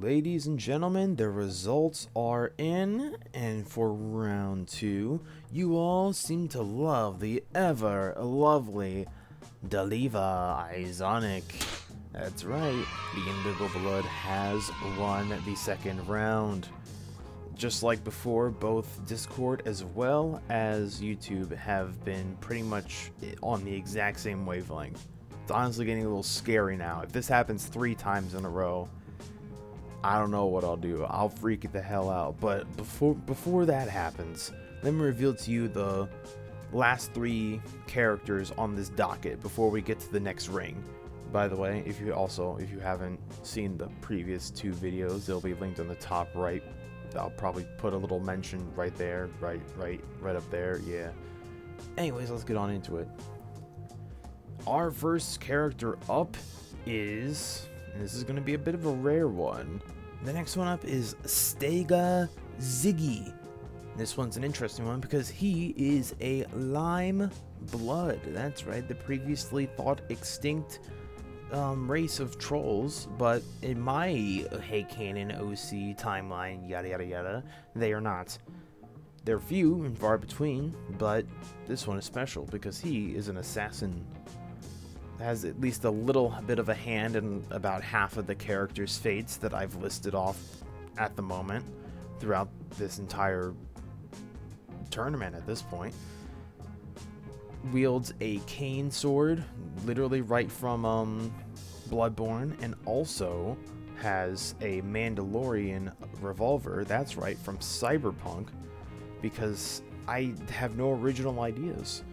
Ladies and gentlemen, the results are in, and for round 2, you all seem to love the ever lovely Daliva Izonic. That's right, the Indigo Blood has won the second round. Just like before, both Discord as well as YouTube have been pretty much on the exact same wavelength. It's honestly getting a little scary now. If this happens 3 times in a row, I don't know what I'll do. I'll freak it the hell out. But before that happens, let me reveal to you the last 3 characters on this docket before we get to the next ring. By the way, if you haven't seen the previous 2 videos, they'll be linked on the top right. I'll probably put a little mention right there, right up there. Yeah. Anyways, let's get on into it. Our first character up is, and this is going to be a bit of a rare one. The next one up is Steiga Xiggie. This one's an interesting one because he is a lime blood. That's right, the previously thought extinct race of trolls, but in my Canon OC timeline, yada yada yada, they are not. They're few and far between, but this one is special because he is an assassin. Has at least a little bit of a hand in about half of the characters' fates that I've listed off at the moment throughout this entire tournament at this point. Wields a cane sword, literally right from Bloodborne, and also has a Mandalorian revolver, that's right, from Cyberpunk, because I have no original ideas.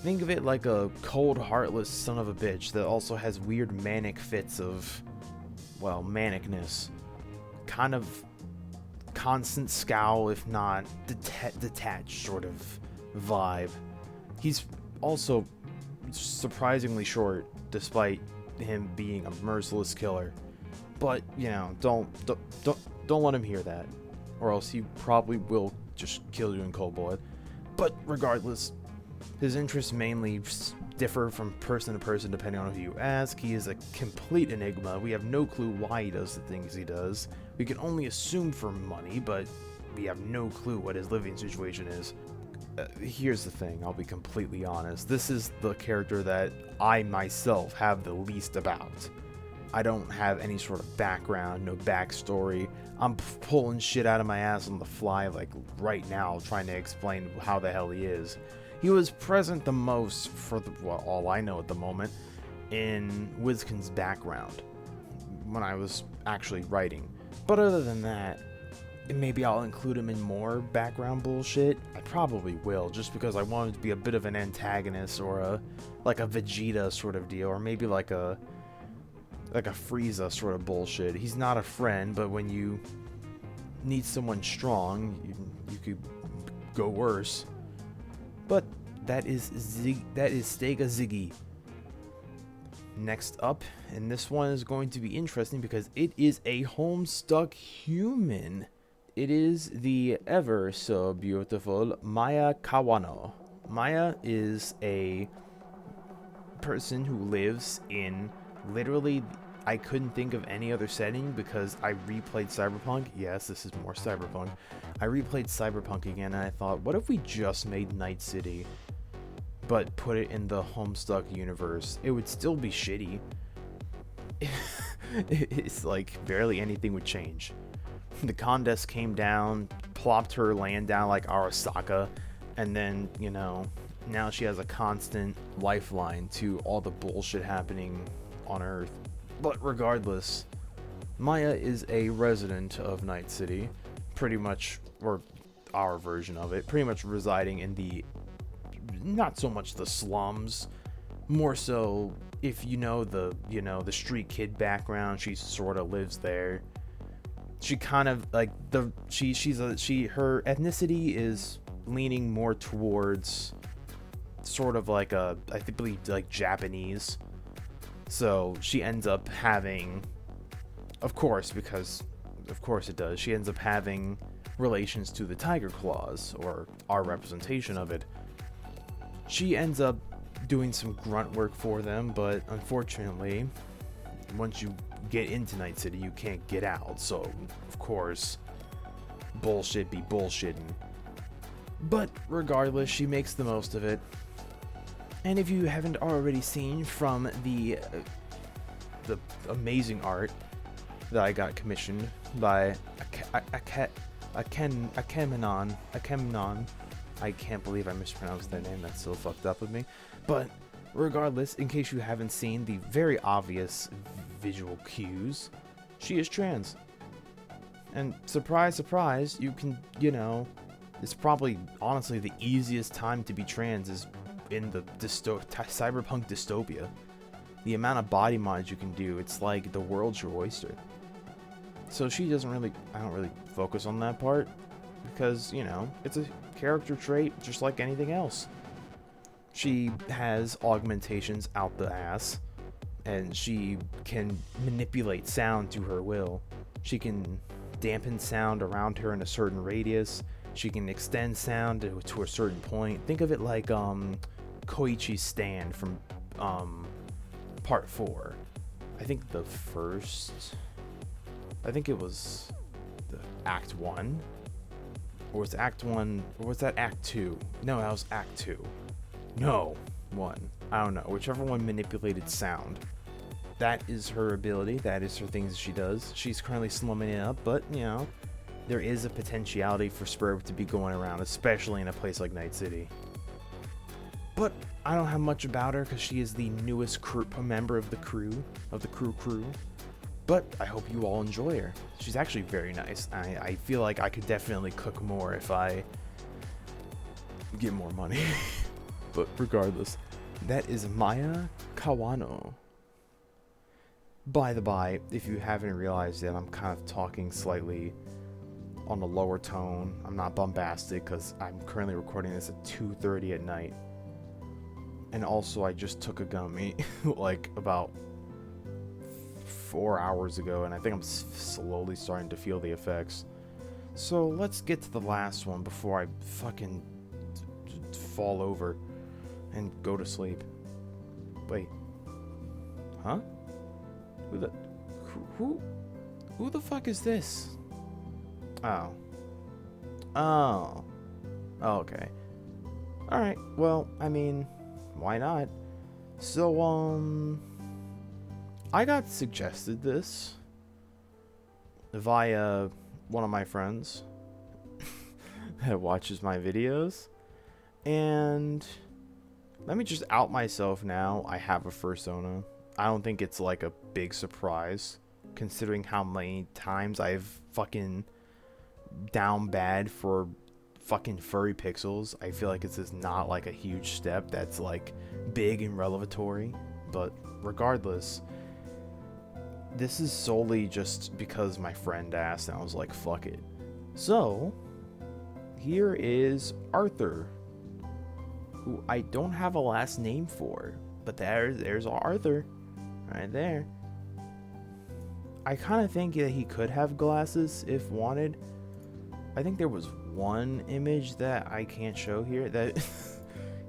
Think of it like a cold, heartless son of a bitch that also has weird manic fits of, well, manicness. Kind of constant scowl, if not detached sort of vibe. He's also surprisingly short, despite him being a merciless killer. But, you know, don't let him hear that, or else he probably will just kill you in cold blood. But regardless, his interests mainly differ from person to person depending on who you ask. He is a complete enigma. We have no clue why he does the things he does. We can only assume for money, but we have no clue what his living situation is. Here's the thing, I'll be completely honest. This is the character that I myself have the least about. I don't have any sort of background, no backstory. I'm pulling shit out of my ass on the fly, like right now, trying to explain how the hell he is. He was present the most for all I know at the moment in Wizkin's background when I was actually writing. But other than that, maybe I'll include him in more background bullshit. I probably will, just because I want him to be a bit of an antagonist, or like a Vegeta sort of deal, or maybe like a Frieza sort of bullshit. He's not a friend, but when you need someone strong, you could go worse. But that is Steiga Xiggie. Next up, and this one is going to be interesting because it is a Homestuck human. It is the ever so beautiful Maya Kawano. Maya is a person who lives in literally, I couldn't think of any other setting because I replayed Cyberpunk. Yes, this is more Cyberpunk. I replayed Cyberpunk again and I thought, what if we just made Night City, but put it in the Homestuck universe? It would still be shitty. It's like barely anything would change. The Condesce came down, plopped her land down like Arasaka, and then, you know, now she has a constant lifeline to all the bullshit happening on Earth. But regardless, Maya is a resident of Night City, pretty much, or our version of it, pretty much residing in the, not so much the slums, more so, if you know the street kid background, she sort of lives there. She kind of like her ethnicity is leaning more towards sort of like I believe like Japanese. So she ends up having, of course, because of course it does, she ends up having relations to the Tiger Claws, or our representation of it. She ends up doing some grunt work for them, but unfortunately, once you get into Night City, you can't get out. So, of course, bullshit be bullshitting. But regardless, she makes the most of it. And if you haven't already seen from the amazing art that I got commissioned by Akemanon. I can't believe I mispronounced that name. That's so fucked up with me. But regardless, in case you haven't seen the very obvious visual cues, she is trans. And surprise, surprise, you can, it's probably honestly the easiest time to be trans is in the cyberpunk dystopia. The amount of body mods you can do, it's like the world's your oyster. So I don't really focus on that part because, it's a character trait just like anything else. She has augmentations out the ass, and she can manipulate sound to her will. She can dampen sound around her in a certain radius. She can extend sound to a certain point. Think of it like Koichi's stand from part 4. I think it was the Act 1. Or was Act 1, or was that Act 2? No, that was Act 2. No, 1. I don't know. Whichever one manipulated sound. That is her ability. That is her things she does. She's currently slumming it up, but, there is a potentiality for Spurb to be going around, especially in a place like Night City. But I don't have much about her because she is the newest member of the crew. But I hope you all enjoy her. She's actually very nice. I feel like I could definitely cook more if I get more money. But regardless, that is Maya Kawano. By the by, if you haven't realized yet, I'm kind of talking slightly on a lower tone. I'm not bombastic because I'm currently recording this at 2:30 at night. And also, I just took a gummy like about 4 hours ago, and I think I'm slowly starting to feel the effects. So let's get to the last one before I fucking fall over and go to sleep. Wait. Huh? Who the fuck is this? Oh. Okay. Alright, well, I mean, why not? So, I got suggested this via one of my friends that watches my videos, and let me just out myself now. I have a fursona. I don't think it's like a big surprise, considering how many times I've fucking down bad for fucking furry pixels. I feel like this is not like a huge step that's like big and revelatory, but regardless, this is solely just because my friend asked and I was like, fuck it. So here is Arthur, who I don't have a last name for, but there's Arthur right there. I kind of think that he could have glasses if wanted. I think there was one image that I can't show here that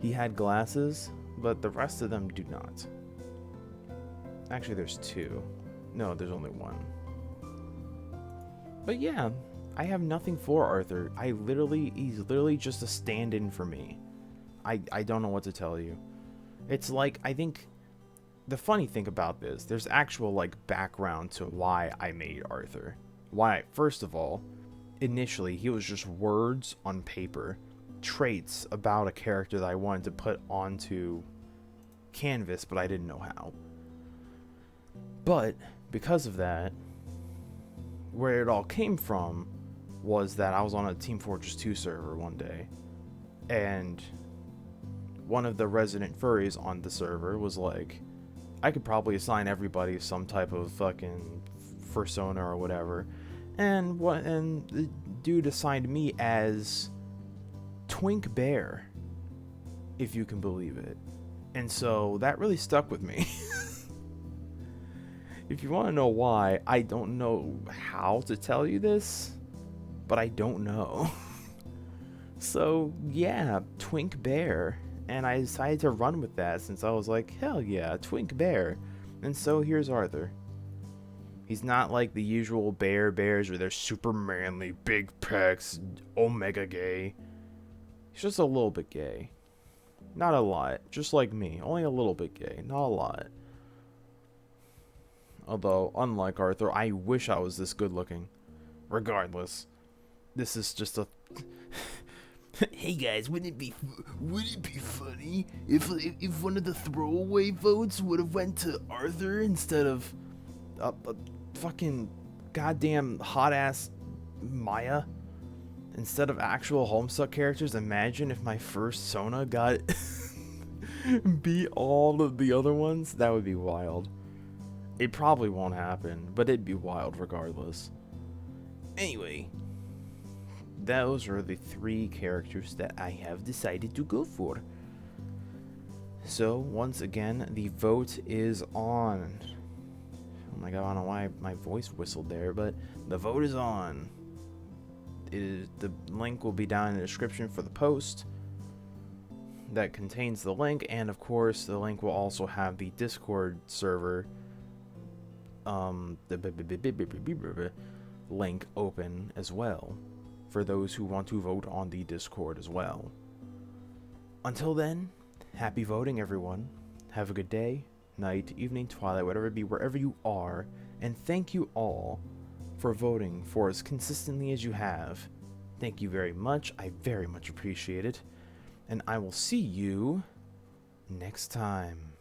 he had glasses, but the rest of them do not. Actually, there's 2. No, there's only 1. But yeah, I have nothing for Arthur. He's literally just a stand-in for me. I don't know what to tell you. It's like, I think the funny thing about this, there's actual like background to why I made Arthur. First of all, initially he was just words on paper, traits about a character that I wanted to put onto canvas, but I didn't know how. But because of that, where it all came from was that I was on a Team Fortress 2 server one day, and one of the resident furries on the server was like, I could probably assign everybody some type of fucking fursona or whatever, and the dude assigned me as Twink Bear, if you can believe it. And so that really stuck with me. If you want to know why, I don't know how to tell you this, but I don't know. So yeah, Twink Bear. And I decided to run with that since I was like, hell yeah, Twink Bear. And so here's Arthur. He's not like the usual bears where they're super manly, big pecs, omega gay. He's just a little bit gay. Not a lot, just like me. Only a little bit gay, not a lot. Although, unlike Arthur, I wish I was this good looking. Regardless, this is just a... Hey guys, wouldn't it be funny if one of the throwaway votes would have went to Arthur instead of a fucking goddamn hot ass Maya instead of actual Homestuck characters? Imagine if my first Sona got beat all of the other ones. That would be wild. It probably won't happen, but it'd be wild regardless. Anyway, those are the 3 characters that I have decided to go for. So, once again, the vote is on. Oh my god, I don't know why my voice whistled there, but the vote is on. The link will be down in the description for the post that contains the link, and of course, the link will also have the Discord server link open as well for those who want to vote on the Discord as well. Until then, happy voting, everyone. Have a good day, night, evening, twilight, whatever it be, wherever you are, and thank you all for voting for as consistently as you have. Thank you very much. I very much appreciate it, and I will see you next time.